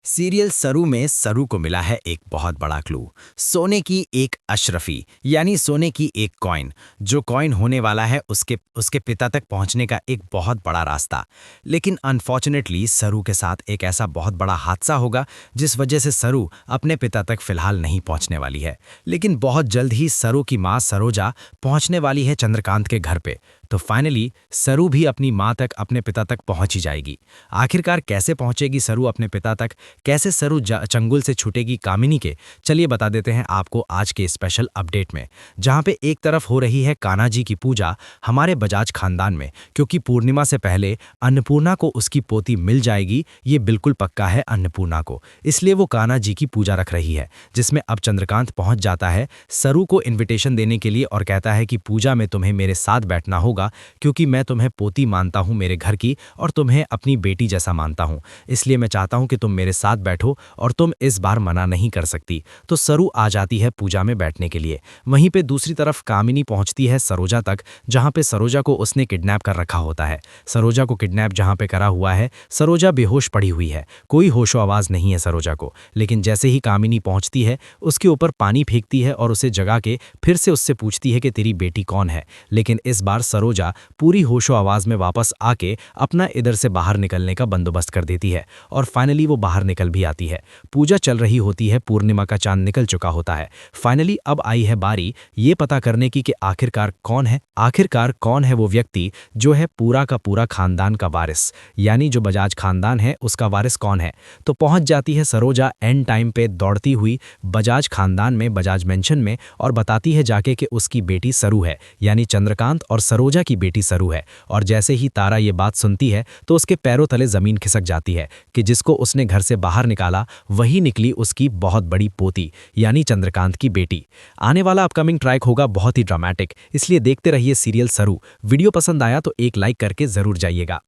Serial सरू में सरू को मिला है एक बहुत बड़ा क्लू। सोने की एक अशरफी यानी सोने की एक कॉइन। जो कॉइन होने वाला है उसके उसके पिता तक पहुंचने का एक बहुत बड़ा रास्ता। लेकिन अनफॉर्चुनेटली सरू के साथ एक ऐसा बहुत बड़ा हादसा होगा जिस वजह से सरू अपने पिता तक फिलहाल नहीं पहुंचने वाली है। लेकिन बहुत जल्द ही सरू की माँ सरोजा पहुंचने वाली है चंद्रकांत के घर पे। तो फाइनली सरू भी अपनी माँ तक अपने पिता तक पहुंच ही जाएगी। आखिरकार कैसे पहुंचेगी सरू अपने पिता तक, कैसे सरू चंगुल से छूटेगी कामिनी के, चलिए बता देते हैं आपको आज के स्पेशल अपडेट में। जहां पे एक तरफ हो रही है कान्हा जी की पूजा हमारे बजाज खानदान में, क्योंकि पूर्णिमा से पहले अन्नपूर्णा को उसकी पोती मिल जाएगी, ये बिल्कुल पक्का है अन्नपूर्णा को, इसलिए वो कान्हा जी की पूजा रख रही है। जिसमें अब चंद्रकांत पहुंच जाता है सरू को इन्विटेशन देने के लिए और कहता है कि पूजा में तुम्हें मेरे साथ बैठना होगा, क्योंकि मैं तुम्हें पोती मानता हूं मेरे घर की और तुम्हें अपनी बेटी जैसा मानता हूं, इसलिए मैं चाहता हूं कि तुम मेरे साथ बैठो और तुम इस बार मना नहीं कर सकती। तो सरू आ जाती है पूजा में बैठने के लिए। वहीं पे दूसरी तरफ कामिनी पहुंचती है सरोजा तक, जहां पे सरोजा को उसने किडनैप कर रखा होता है। सरोजा को किडनैप जहां पे करा हुआ है, सरोजा बेहोश पड़ी हुई है, कोई होशो आवाज नहीं है सरोजा को। लेकिन जैसे ही कामिनी पहुंचती है उसके ऊपर पानी फेंकती है और उसे जगा के फिर से उससे पूछती है कि तेरी बेटी कौन है। लेकिन इस बार सरोजा पूरी होशो आवाज में वापस आके अपना इधर से बाहर निकलने का बंदोबस्त कर देती है और फाइनली वो बाहर निकल भी आती है। पूजा चल रही होती है, पूर्णिमा का चांद निकल चुका होता है। फाइनली अब आई है बारी ये पता करने की कि आखिरकार कौन है वो व्यक्ति जो है पूरा का पूरा खानदान का वारिस, यानी जो बजाज खानदान है उसका वारिस कौन है। तो पहुंच जाती है सरोजा एंड टाइम पे दौड़ती हुई बजाज खानदान में, बजाज मेंशन में, और बताती है जाके कि उसकी बेटी सरू है, यानी चंद्रकांत और सरोजा की बेटी सरू है। और जैसे ही तारा ये बात सुनती है तो उसके पैरों तले जमीन खिसक जाती है कि जिसको उसने घर से बाहर निकाला वही निकली उसकी बहुत बड़ी पोती, यानी चंद्रकांत की बेटी। आने वाला अपकमिंग ट्रैक होगा बहुत ही ड्रामेटिक, इसलिए देखते रहिए सीरियल सरू। वीडियो पसंद आया तो एक लाइक करके जरूर जाइएगा।